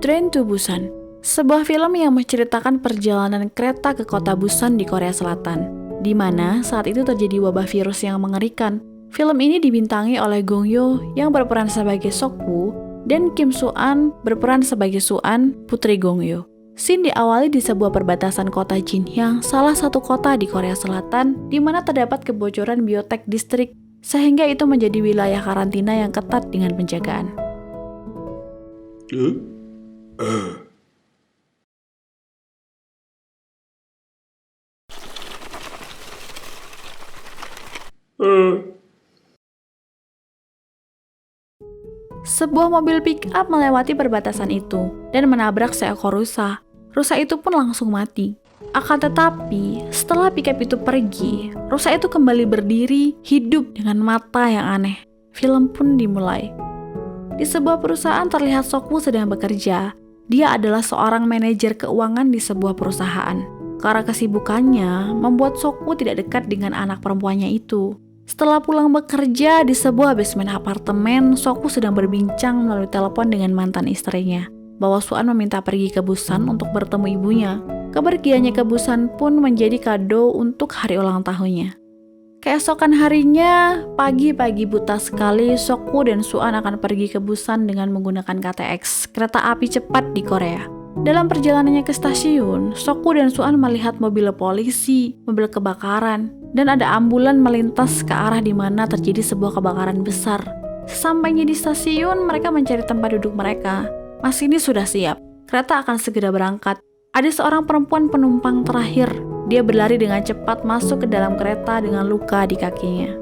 Train to Busan, sebuah film yang menceritakan perjalanan kereta ke kota Busan di Korea Selatan, di mana saat itu terjadi wabah virus yang mengerikan. Film ini dibintangi oleh Gong Yoo yang berperan sebagai Sok-woo dan Kim Soo-an berperan sebagai Soo-an, putri Gong Yoo. Scene diawali di sebuah perbatasan kota Jinhyang, salah satu kota di Korea Selatan, di mana terdapat kebocoran biotek distrik, sehingga itu menjadi wilayah karantina yang ketat dengan penjagaan. Sebuah mobil pick-up melewati perbatasan itu dan menabrak seekor rusa. Rusa itu pun langsung mati. Akan tetapi, setelah pick-up itu pergi, rusa itu kembali berdiri, hidup dengan mata yang aneh. Film pun dimulai. Di sebuah perusahaan terlihat Sok-woo sedang bekerja. Dia adalah seorang manajer keuangan di sebuah perusahaan. Karena kesibukannya, membuat Sok-woo tidak dekat dengan anak perempuannya itu. Setelah pulang bekerja di sebuah basement apartemen, Sok-woo sedang berbincang melalui telepon dengan mantan istrinya, bahwa Soo-an meminta pergi ke Busan untuk bertemu ibunya. Kepergiannya ke Busan pun menjadi kado untuk hari ulang tahunnya. Keesokan harinya, pagi-pagi buta sekali, Sok-woo dan Soo-an akan pergi ke Busan dengan menggunakan KTX, kereta api cepat di Korea. Dalam perjalanannya ke stasiun, Sok-woo dan Soo-an melihat mobil polisi, mobil kebakaran, dan ada ambulan melintas ke arah di mana terjadi sebuah kebakaran besar. Sesampainya di stasiun, mereka mencari tempat duduk mereka. Masinis sudah siap, kereta akan segera berangkat. Ada seorang perempuan penumpang terakhir. Dia berlari dengan cepat masuk ke dalam kereta dengan luka di kakinya.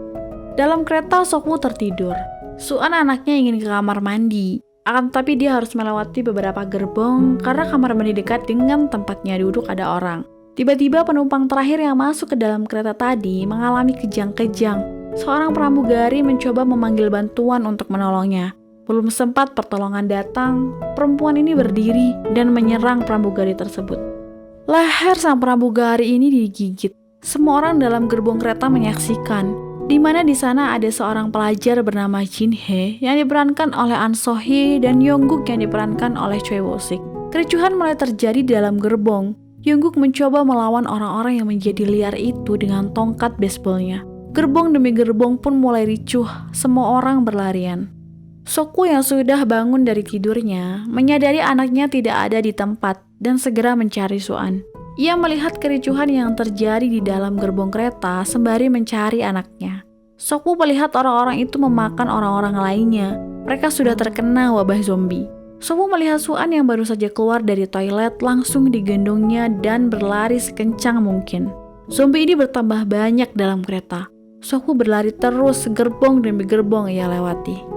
Dalam kereta, Sok-woo tertidur. Soo-an anaknya ingin ke kamar mandi. Akan tetapi dia harus melewati beberapa gerbong karena kamar mandi dekat dengan tempatnya duduk ada orang. Tiba-tiba penumpang terakhir yang masuk ke dalam kereta tadi mengalami kejang-kejang. Seorang pramugari mencoba memanggil bantuan untuk menolongnya. Belum sempat pertolongan datang, perempuan ini berdiri dan menyerang pramugari tersebut. Leher sang pramugari ini digigit. Semua orang dalam gerbong kereta menyaksikan, di mana di sana ada seorang pelajar bernama Jin Hye yang diperankan oleh An So-hee dan Yongguk yang diperankan oleh Choi Woo-sik. Kericuhan mulai terjadi di dalam gerbong. Yongguk mencoba melawan orang-orang yang menjadi liar itu dengan tongkat baseballnya. Gerbong demi gerbong pun mulai ricuh, semua orang berlarian. Sok-woo yang sudah bangun dari tidurnya menyadari anaknya tidak ada di tempat dan segera mencari Soo-an. Ia melihat kericuhan yang terjadi di dalam gerbong kereta sembari mencari anaknya. Sok-woo melihat orang-orang itu memakan orang-orang lainnya. Mereka sudah terkena wabah zombie. Sok-woo melihat Soo-an yang baru saja keluar dari toilet langsung digendongnya dan berlari sekencang mungkin. Zombie ini bertambah banyak dalam kereta. Sok-woo berlari terus gerbong demi gerbong ia lewati.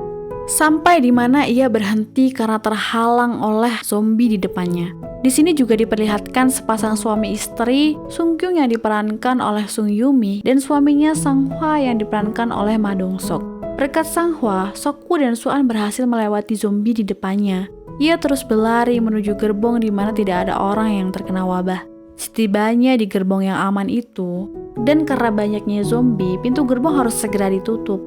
Sampai di mana ia berhenti karena terhalang oleh zombie di depannya. Di sini juga diperlihatkan sepasang suami istri, Sung Kyung yang diperankan oleh Sung Yumi dan suaminya Sang Hwa yang diperankan oleh Ma Dong Sok. Berkat Sang Hwa, Sok-woo dan Soo-an berhasil melewati zombie di depannya. Ia terus berlari menuju gerbong di mana tidak ada orang yang terkena wabah. Setibanya di gerbong yang aman itu, dan karena banyaknya zombie, pintu gerbong harus segera ditutup.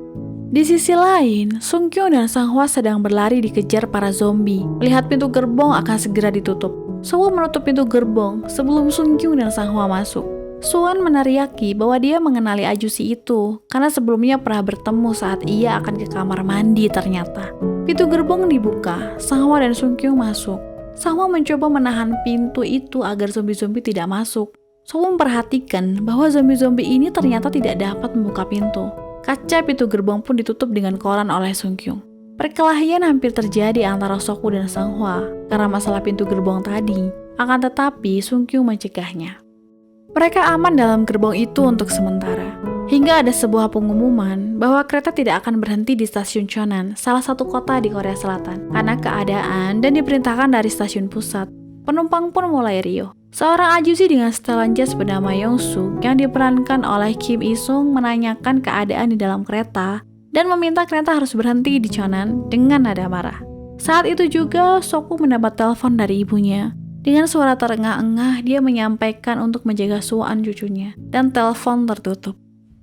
Di sisi lain, Sung Kyung dan Sang Hwa sedang berlari dikejar para zombie. Melihat pintu gerbong akan segera ditutup, Soo-woo menutup pintu gerbong sebelum Sung Kyung dan Sang Hwa masuk. Soo-an meneriaki bahwa dia mengenali ajusi itu karena sebelumnya pernah bertemu saat ia akan ke kamar mandi ternyata. Pintu gerbong dibuka, Sang Hwa dan Sung Kyung masuk. Sang Hwa mencoba menahan pintu itu agar zombie-zombie tidak masuk. Soo-woo memperhatikan bahwa zombie-zombie ini ternyata tidak dapat membuka pintu. Kaca pintu gerbong pun ditutup dengan koran oleh Sung Kyung. Perkelahian hampir terjadi antara Sok-woo dan Sang Hwa karena masalah pintu gerbong tadi. Akan tetapi Sung Kyung mencegahnya. Mereka aman dalam gerbong itu untuk sementara. Hingga ada sebuah pengumuman bahwa kereta tidak akan berhenti di stasiun Cheonan, salah satu kota di Korea Selatan, karena keadaan dan diperintahkan dari stasiun pusat. Penumpang pun mulai riuh. Seorang ajusi dengan setelan jas bernama Yong-suk yang diperankan oleh Kim Il-sung menanyakan keadaan di dalam kereta dan meminta kereta harus berhenti di Cheonan dengan nada marah. Saat itu juga Sok-woo mendapat telepon dari ibunya. Dengan suara terengah-engah dia menyampaikan untuk menjaga Soo-an cucunya dan telepon tertutup.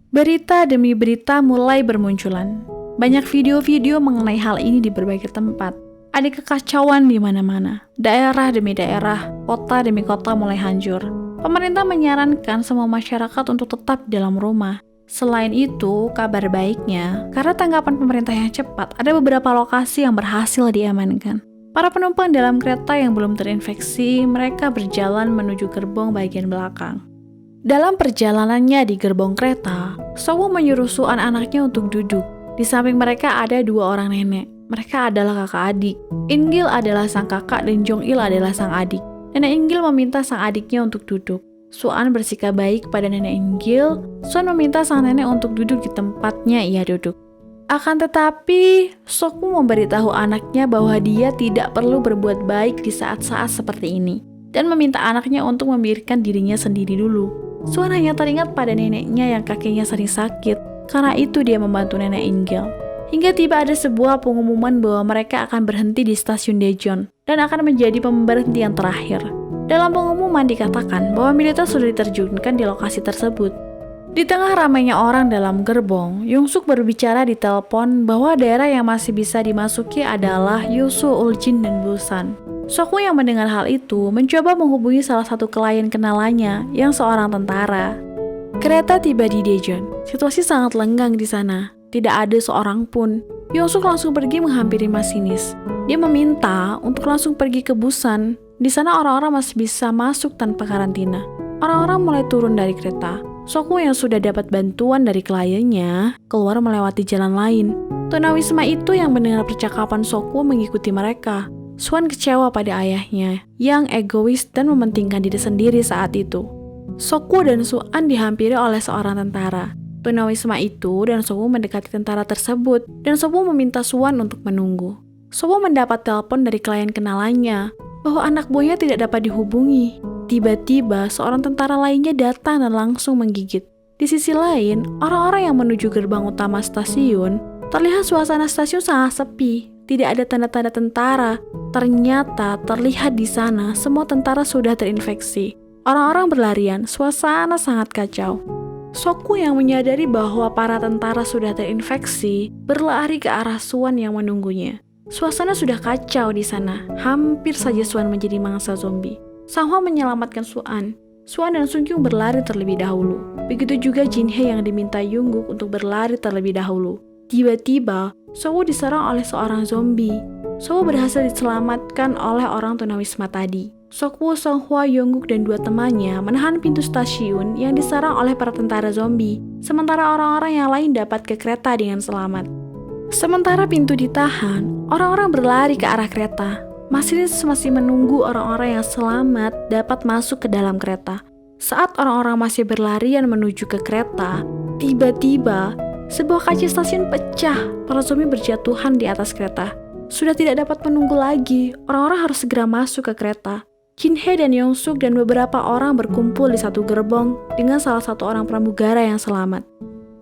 Berita demi berita mulai bermunculan. Banyak video-video mengenai hal ini di berbagai tempat. Ada kekacauan di mana-mana. Daerah demi daerah, kota demi kota mulai hancur. Pemerintah menyarankan semua masyarakat untuk tetap di dalam rumah. Selain itu, kabar baiknya, karena tanggapan pemerintah yang cepat, ada beberapa lokasi yang berhasil diamankan. Para penumpang dalam kereta yang belum terinfeksi, mereka berjalan menuju gerbong bagian belakang. Dalam perjalanannya di gerbong kereta, Sokwu menyuruh Suan anaknya untuk duduk. Di samping mereka ada 2 orang nenek. Mereka adalah kakak adik. In-gil adalah sang kakak dan Jong-il adalah sang adik. Nenek In-gil meminta sang adiknya untuk duduk. Suan bersikap baik pada nenek In-gil. Suan meminta sang nenek untuk duduk di tempatnya ia duduk. Akan tetapi, Sokwu memberitahu anaknya bahwa dia tidak perlu berbuat baik di saat-saat seperti ini, dan meminta anaknya untuk membiarkan dirinya sendiri dulu. Suan hanya teringat pada neneknya yang kakinya sering sakit, karena itu dia membantu nenek In-gil. Hingga tiba ada sebuah pengumuman bahwa mereka akan berhenti di stasiun Daejeon, dan akan menjadi pemberhentian terakhir. Dalam pengumuman dikatakan bahwa militer sudah diterjunkan di lokasi tersebut. Di tengah ramainya orang dalam gerbong, Yongsuk berbicara di telepon bahwa daerah yang masih bisa dimasuki adalah Yeosu, Uljin, dan Busan. Sokwu yang mendengar hal itu mencoba menghubungi salah satu klien kenalannya yang seorang tentara. Kereta tiba di Daejeon. Situasi sangat lenggang di sana. Tidak ada seorang pun. Yongsuk langsung pergi menghampiri masinis. Dia meminta untuk langsung pergi ke Busan. Di sana orang-orang masih bisa masuk tanpa karantina. Orang-orang mulai turun dari kereta. Sokwu yang sudah dapat bantuan dari kliennya keluar melewati jalan lain. Tunawisma itu yang mendengar percakapan Sokwu mengikuti mereka. Suan kecewa pada ayahnya yang egois dan mementingkan diri sendiri saat itu. Sokwu dan Suan dihampiri oleh seorang tentara. Tunawisma itu dan Sokwu mendekati tentara tersebut dan Sokwu meminta Suan untuk menunggu. Sokwu mendapat telepon dari klien kenalannya bahwa anak buahnya tidak dapat dihubungi. Tiba-tiba, seorang tentara lainnya datang dan langsung menggigit. Di sisi lain, orang-orang yang menuju gerbang utama stasiun, terlihat suasana stasiun sangat sepi. Tidak ada tanda-tanda tentara. Ternyata terlihat di sana semua tentara sudah terinfeksi. Orang-orang berlarian, suasana sangat kacau. Sokwu yang menyadari bahwa para tentara sudah terinfeksi, berlari ke arah Suan yang menunggunya. Suasana sudah kacau di sana. Hampir saja Suan menjadi mangsa zombie. Sang-hwa menyelamatkan Suan. Suan dan Sung-kyung berlari terlebih dahulu. Begitu juga Jin-hye yang diminta Yongguk untuk berlari terlebih dahulu. Tiba-tiba, Sokwu diserang oleh seorang zombie. Sokwu berhasil diselamatkan oleh orang tunawisma tadi. Sokwu, Sang-hwa, Yongguk, dan 2 temannya menahan pintu stasiun yang diserang oleh para tentara zombie. Sementara orang-orang yang lain dapat ke kereta dengan selamat. Sementara pintu ditahan, orang-orang berlari ke arah kereta. Masinis masih menunggu orang-orang yang selamat dapat masuk ke dalam kereta. Saat orang-orang masih berlarian menuju ke kereta, tiba-tiba sebuah kaca stasiun pecah. Para zombie berjatuhan di atas kereta. Sudah tidak dapat menunggu lagi, orang-orang harus segera masuk ke kereta. Jin-hye dan Yongsuk dan beberapa orang berkumpul di satu gerbong dengan salah satu orang pramugara yang selamat.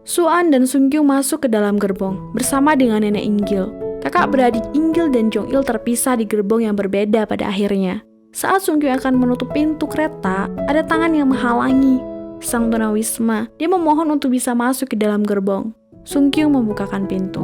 Suan dan Sung-kyung masuk ke dalam gerbong bersama dengan nenek In-gil. Kakak beradik In-gil dan Jong-il terpisah di gerbong yang berbeda pada akhirnya. Saat Sung-kyung akan menutup pintu kereta, ada tangan yang menghalangi. Sang tunawisma, dia memohon untuk bisa masuk ke dalam gerbong. Sung-kyung membukakan pintu.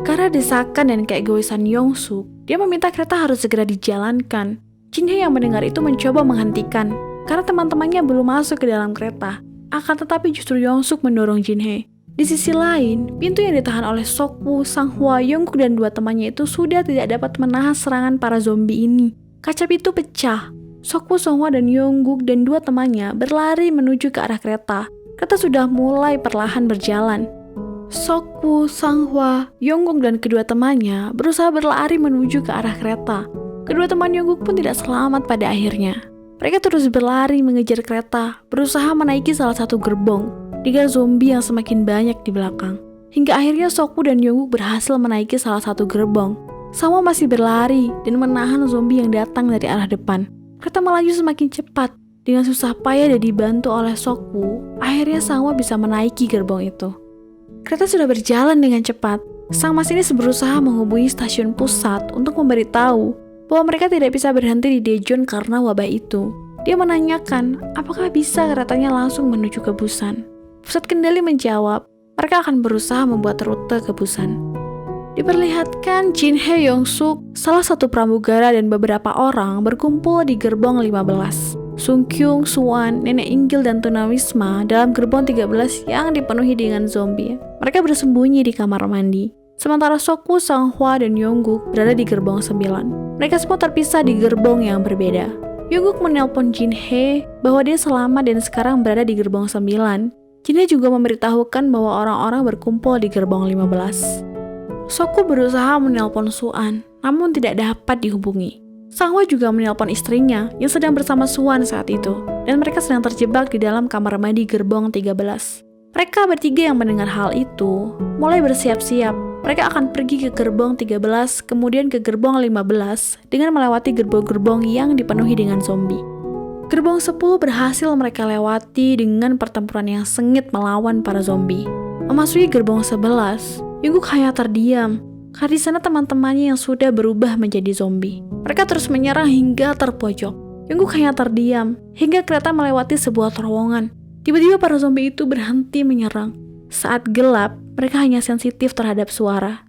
Karena desakan dan keegoisan Yongsuk, dia meminta kereta harus segera dijalankan. Jin-hye yang mendengar itu mencoba menghentikan, karena teman-temannya belum masuk ke dalam kereta. Akan tetapi justru Yongsuk mendorong Jin-hye. Di sisi lain, pintu yang ditahan oleh Sokwu, Sang-hwa, Yongguk, dan 2 temannya itu sudah tidak dapat menahan serangan para zombie ini. Kaca pintu pecah. Sokwu, Sang-hwa, dan Yongguk, dan 2 temannya berlari menuju ke arah kereta. Kereta sudah mulai perlahan berjalan. Sokwu, Sang-hwa, Yongguk, dan kedua temannya berusaha berlari menuju ke arah kereta. Kedua teman Yongguk pun tidak selamat pada akhirnya. Mereka terus berlari mengejar kereta, berusaha menaiki salah satu gerbong, dengan zombie yang semakin banyak di belakang. Hingga akhirnya Sokwu dan Yongguk berhasil menaiki salah satu gerbong. Sang-hwa masih berlari dan menahan zombie yang datang dari arah depan. Kereta melaju semakin cepat. Dengan susah payah dan dibantu oleh Sokwu, akhirnya Sang-hwa bisa menaiki gerbong itu. Kereta sudah berjalan dengan cepat. Sang masinis berusaha menghubungi stasiun pusat untuk memberitahu bahwa mereka tidak bisa berhenti di Daejeon karena wabah itu. Dia menanyakan apakah bisa keretanya langsung menuju ke Busan. Pusat kendali menjawab, mereka akan berusaha membuat rute ke Busan. Diperlihatkan Jin Hye, Yongsuk, salah satu pramugara dan beberapa orang berkumpul di gerbong 15. Sung Kyung, Suan, Nenek Inggil, dan Tunawisma dalam gerbong 13 yang dipenuhi dengan zombie. Mereka bersembunyi di kamar mandi. Sementara Sokwoo, Sanghwa, dan Yongguk berada di gerbong 9. Mereka semua terpisah di gerbong yang berbeda. Yongguk menelpon Jin Hye bahwa dia selamat dan sekarang berada di gerbong 9. Jin Hye juga memberitahukan bahwa orang-orang berkumpul di gerbong 15. Sokwoo berusaha menelpon Suan, namun tidak dapat dihubungi. Sanghwa juga menelpon istrinya yang sedang bersama Suan saat itu, dan mereka sedang terjebak di dalam kamar mandi gerbong 13. Mereka bertiga yang mendengar hal itu mulai bersiap-siap. Mereka akan pergi ke gerbong 13, kemudian ke gerbong 15 dengan melewati gerbong-gerbong yang dipenuhi dengan zombie. Gerbong 10 berhasil mereka lewati dengan pertempuran yang sengit melawan para zombie. Memasuki gerbong 11, Yongguk hanya terdiam, karena di sana teman-temannya yang sudah berubah menjadi zombie. Mereka terus menyerang hingga terpojok. Yongguk hanya terdiam, hingga kereta melewati sebuah terowongan. Tiba-tiba para zombie itu berhenti menyerang. Saat gelap, mereka hanya sensitif terhadap suara.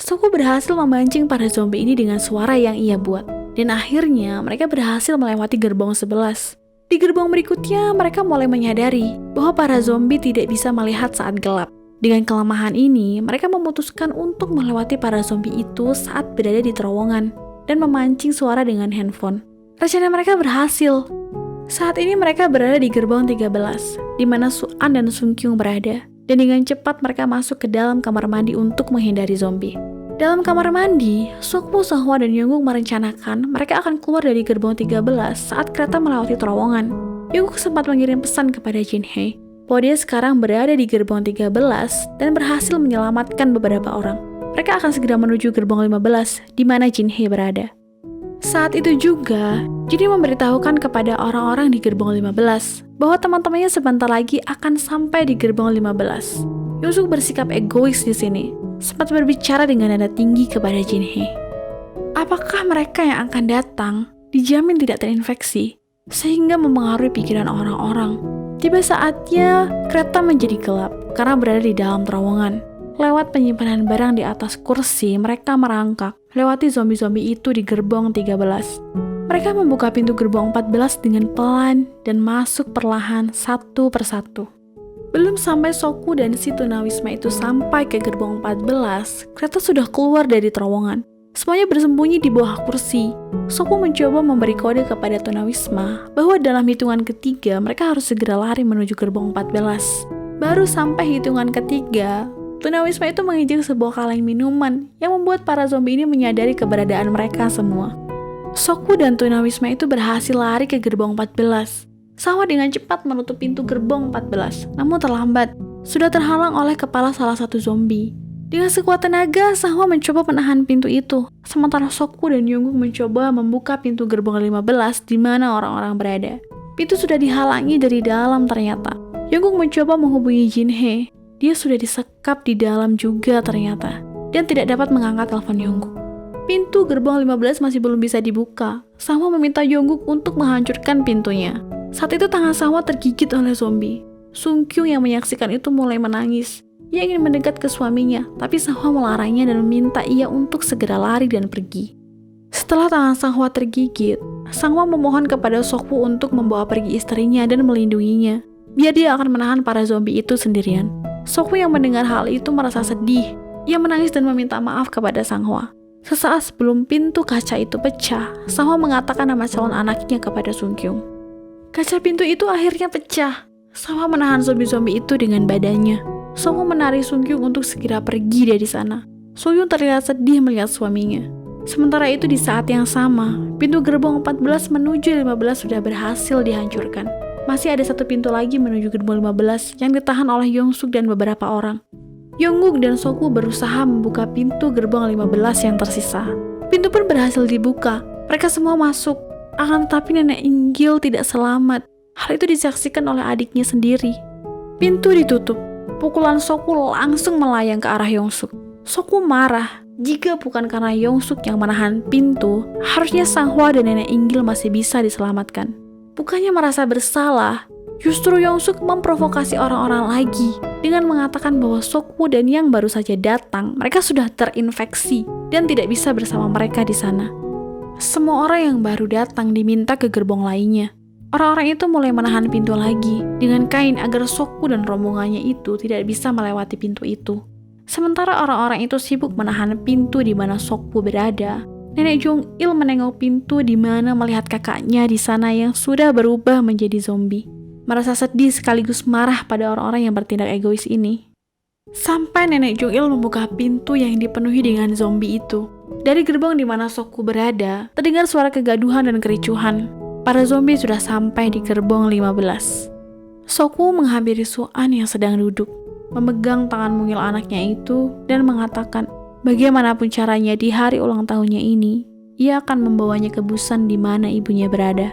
Sokwoo berhasil memancing para zombie ini dengan suara yang ia buat. Dan akhirnya mereka berhasil melewati gerbong 11. Di gerbong berikutnya, mereka mulai menyadari bahwa para zombie tidak bisa melihat saat gelap. Dengan kelemahan ini, mereka memutuskan untuk melewati para zombie itu saat berada di terowongan dan memancing suara dengan handphone. Rencana mereka berhasil. Saat ini mereka berada di gerbong 13, di mana Suan dan Sung Kyung berada, dan dengan cepat mereka masuk ke dalam kamar mandi untuk menghindari zombie. Dalam kamar mandi, Sokwoo, Sanghwa, dan Yongguk merencanakan mereka akan keluar dari gerbong 13 saat kereta melewati terowongan. Yongguk sempat mengirim pesan kepada Jin Hye bahwa dia sekarang berada di gerbong 13 dan berhasil menyelamatkan beberapa orang. Mereka akan segera menuju gerbong 15 di mana Jin Hye berada. Saat itu juga, Jin Hye memberitahukan kepada orang-orang di gerbong 15 bahwa teman-temannya sebentar lagi akan sampai di gerbong 15. Yongsuk bersikap egois di sini, sempat berbicara dengan nada tinggi kepada Jin Hye. Apakah mereka yang akan datang dijamin tidak terinfeksi, sehingga mempengaruhi pikiran orang-orang? Tiba saatnya kereta menjadi gelap karena berada di dalam terowongan. Lewat penyimpanan barang di atas kursi, mereka merangkak lewati zombie-zombie itu di gerbong 13. Mereka membuka pintu gerbong 14 dengan pelan dan masuk perlahan satu persatu. Belum sampai Sokwoo dan si Tunawisma itu sampai ke gerbong 14, kereta sudah keluar dari terowongan. Semuanya bersembunyi di bawah kursi. Sokwoo mencoba memberi kode kepada Tunawisma bahwa dalam hitungan ketiga mereka harus segera lari menuju gerbong 14. Baru sampai hitungan ketiga, Tunawisma itu menginjak sebuah kaleng minuman yang membuat para zombie ini menyadari keberadaan mereka semua. Sokwoo dan Tunawisma itu berhasil lari ke gerbong 14. Sanghwa dengan cepat menutup pintu gerbong 14, namun terlambat. Sudah terhalang oleh kepala salah satu zombie. Dengan sekuat tenaga, Sanghwa mencoba menahan pintu itu, sementara Sokwoo dan Yongguk mencoba membuka pintu gerbong 15 di mana orang-orang berada. Pintu sudah dihalangi dari dalam ternyata. Yongguk mencoba menghubungi Jin Hye. Dia sudah disekap di dalam juga ternyata, dan tidak dapat mengangkat telepon Yongguk. Pintu gerbong 15 masih belum bisa dibuka. Sanghwa meminta Yongguk untuk menghancurkan pintunya. Saat itu tangan Sanghwa tergigit oleh zombie. Sung Kyung yang menyaksikan itu mulai menangis. Ia ingin mendekat ke suaminya, tapi Sanghwa melarangnya dan meminta ia untuk segera lari dan pergi. Setelah tangan Sanghwa tergigit, Sanghwa memohon kepada Sokwoo untuk membawa pergi istrinya dan melindunginya, biar dia akan menahan para zombie itu sendirian. Sokwoo yang mendengar hal itu merasa sedih. Ia menangis dan meminta maaf kepada Sanghwa. Sesaat sebelum pintu kaca itu pecah, Sanghwa mengatakan nama calon anaknya kepada Sung Kyung. Kaca pintu itu akhirnya pecah. Sanghwa menahan zombie-zombie itu dengan badannya. Sokwoo menarik Sung Kyung untuk segera pergi dari sana. Sung Kyung terlihat sedih melihat suaminya. Sementara itu di saat yang sama, pintu gerbong 14 menuju 15 sudah berhasil dihancurkan. Masih ada satu pintu lagi menuju gerbong 15 yang ditahan oleh Yongsuk dan beberapa orang. Yongguk dan Sokwoo berusaha membuka pintu gerbong 15 yang tersisa. Pintu pun berhasil dibuka. Mereka semua masuk. Akan tetapi Nenek Inggil tidak selamat. Hal itu disaksikan oleh adiknya sendiri. Pintu ditutup. Pukulan Sokwoo langsung melayang ke arah Yongsuk. Sokwoo marah. Jika bukan karena Yongsuk yang menahan pintu, harusnya Sanghwa dan Nenek Inggil masih bisa diselamatkan. Bukannya merasa bersalah, justru Yongsuk memprovokasi orang-orang lagi. dengan mengatakan bahwa Sokwu dan yang baru saja datang, mereka sudah terinfeksi dan tidak bisa bersama mereka di sana. Semua orang yang baru datang diminta ke gerbong lainnya. Orang-orang itu mulai menahan pintu lagi dengan kain agar Sokwu dan rombongannya itu tidak bisa melewati pintu itu. Sementara orang-orang itu sibuk menahan pintu di mana Sokwu berada, Nenek Jong-il menengok pintu di mana melihat kakaknya di sana yang sudah berubah menjadi zombie. Merasa sedih sekaligus marah pada orang-orang yang bertindak egois ini. Sampai Nenek Jong-il membuka pintu yang dipenuhi dengan zombie itu. Dari gerbong di mana Sokwu berada, terdengar suara kegaduhan dan kericuhan. Para zombie sudah sampai di gerbong 15. Sokwu menghampiri Suan yang sedang duduk, memegang tangan mungil anaknya itu dan mengatakan, bagaimanapun caranya di hari ulang tahunnya ini, ia akan membawanya ke Busan di mana ibunya berada.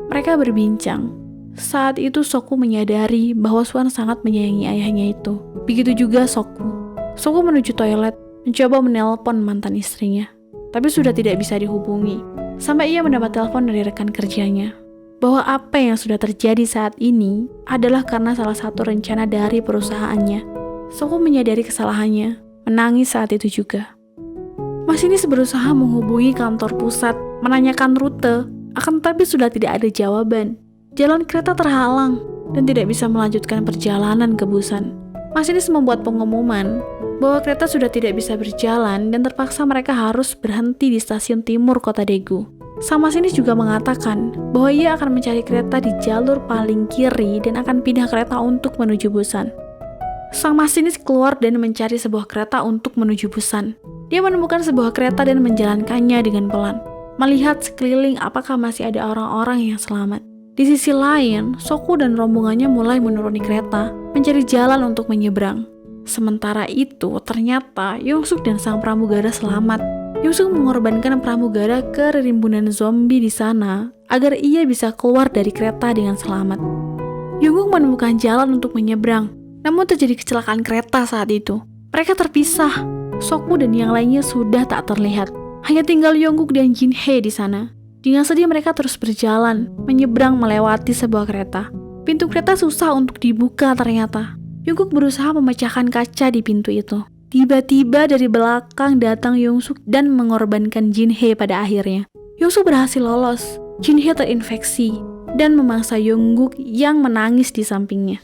Mereka berbincang. Saat itu Sokwu menyadari bahwa Suan sangat menyayangi ayahnya itu. Begitu juga Sokwu. Sokwu menuju toilet, mencoba menelpon mantan istrinya. Tapi sudah tidak bisa dihubungi. Sampai ia mendapat telepon dari rekan kerjanya. Bahwa apa yang sudah terjadi saat ini adalah karena salah satu rencana dari perusahaannya. Sokwu menyadari kesalahannya, menangis saat itu juga. Masinis berusaha menghubungi kantor pusat, menanyakan rute, akan tetapi sudah tidak ada jawaban. Jalan kereta terhalang dan tidak bisa melanjutkan perjalanan ke Busan. Masinis membuat pengumuman bahwa kereta sudah tidak bisa berjalan dan terpaksa mereka harus berhenti di stasiun timur kota Daegu. Sang masinis juga mengatakan bahwa ia akan mencari kereta di jalur paling kiri dan akan pindah kereta untuk menuju Busan. Sang masinis keluar dan mencari sebuah kereta untuk menuju Busan. Dia menemukan sebuah kereta dan menjalankannya dengan pelan, melihat sekeliling apakah masih ada orang-orang yang selamat. Di sisi lain, Sokwu dan rombongannya mulai menuruni kereta, mencari jalan untuk menyeberang. Sementara itu, ternyata Yongsuk dan sang pramugara selamat. Yongsuk mengorbankan pramugara ke rimbunan zombie di sana agar ia bisa keluar dari kereta dengan selamat. Yongsuk menemukan jalan untuk menyeberang, namun terjadi kecelakaan kereta saat itu. Mereka terpisah. Sokwu dan yang lainnya sudah tak terlihat. Hanya tinggal Yongsuk dan Jin Hye di sana. Dengan sedih mereka terus berjalan, menyeberang melewati sebuah kereta. Pintu kereta susah untuk dibuka ternyata. Yongsuk berusaha memecahkan kaca di pintu itu. Tiba-tiba dari belakang datang Yongsuk dan mengorbankan Jin Hye pada akhirnya. Yongsuk berhasil lolos. Jin Hye terinfeksi dan memangsa Yongsuk yang menangis di sampingnya.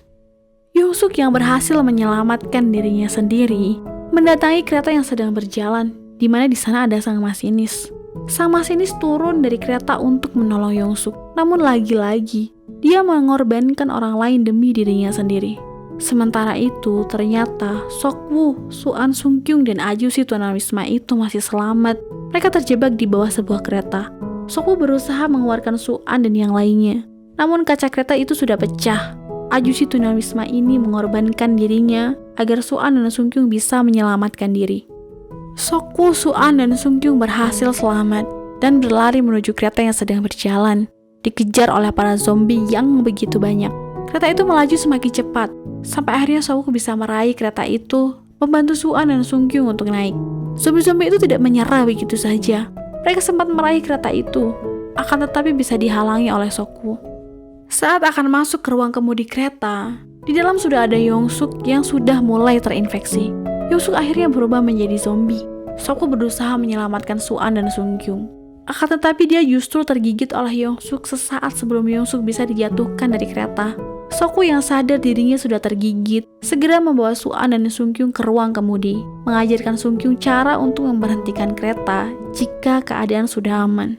Yongsuk yang berhasil menyelamatkan dirinya sendiri mendatangi kereta yang sedang berjalan, di mana di sana ada sang masinis. Sang masinis turun dari kereta untuk menolong Yongsuk. Namun lagi-lagi, dia mengorbankan orang lain demi dirinya sendiri. Sementara itu, ternyata Sokwu, Suan Sungkyung, dan Ajusi Tunawisma itu masih selamat. Mereka terjebak di bawah sebuah kereta. Sokwu berusaha mengeluarkan Suan dan yang lainnya. Namun kaca kereta itu sudah pecah. Ajusi Tunawisma ini mengorbankan dirinya agar Suan dan Sungkyung bisa menyelamatkan diri. Sokwu, Suan, dan Sungkyung berhasil selamat dan berlari menuju kereta yang sedang berjalan, dikejar oleh para zombie yang begitu banyak. Kereta itu melaju semakin cepat, sampai akhirnya Sokwu bisa meraih kereta itu, membantu Suan dan Sungkyung untuk naik. Zombie-zombie itu tidak menyerah begitu saja. Mereka sempat meraih kereta itu, akan tetapi bisa dihalangi oleh Sokwu. Saat akan masuk ke ruang kemudi kereta, di dalam sudah ada Yongsuk yang sudah mulai terinfeksi. Yongsuk akhirnya berubah menjadi zombie. Sokwu berusaha menyelamatkan Suan dan Sungkyung. Akan tetapi dia justru tergigit oleh Yongsuk sesaat sebelum Yongsuk bisa dijatuhkan dari kereta. Sokwu yang sadar dirinya sudah tergigit, segera membawa Suan dan Sungkyung ke ruang kemudi, mengajarkan Sungkyung cara untuk memberhentikan kereta jika keadaan sudah aman.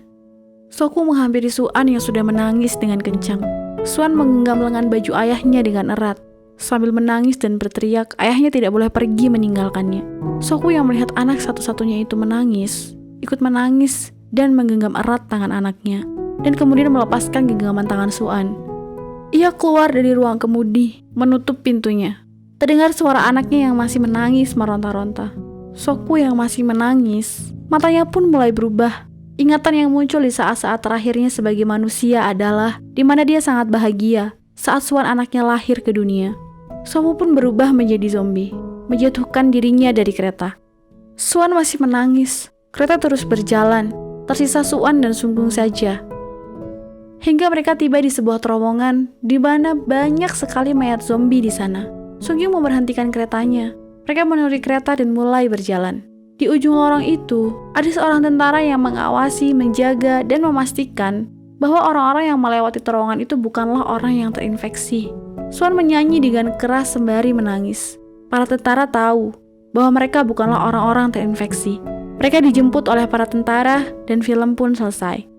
Sokwu menghampiri Suan yang sudah menangis dengan kencang. Suan menggenggam lengan baju ayahnya dengan erat. Sambil menangis dan berteriak, ayahnya tidak boleh pergi meninggalkannya. Sokwu yang melihat anak satu-satunya itu menangis, ikut menangis dan menggenggam erat tangan anaknya, dan kemudian melepaskan genggaman tangan Suan. Ia keluar dari ruang kemudi, menutup pintunya. Terdengar suara anaknya yang masih menangis meronta-ronta. Sokwu yang masih menangis, matanya pun mulai berubah. Ingatan yang muncul di saat-saat terakhirnya sebagai manusia adalah di mana dia sangat bahagia saat Suan anaknya lahir ke dunia. Sokwu pun berubah menjadi zombie, menjatuhkan dirinya dari kereta. Suan masih menangis, kereta terus berjalan, tersisa Suan dan Sungkyung saja. Hingga mereka tiba di sebuah terowongan di mana banyak sekali mayat zombie di sana. Sungyung memberhentikan keretanya. Mereka menuruni kereta dan mulai berjalan. Di ujung lorong itu, ada seorang tentara yang mengawasi, menjaga, dan memastikan bahwa orang-orang yang melewati terowongan itu bukanlah orang yang terinfeksi. Swan menyanyi dengan keras sembari menangis. Para tentara tahu bahwa mereka bukanlah orang-orang terinfeksi. Mereka dijemput oleh para tentara dan film pun selesai.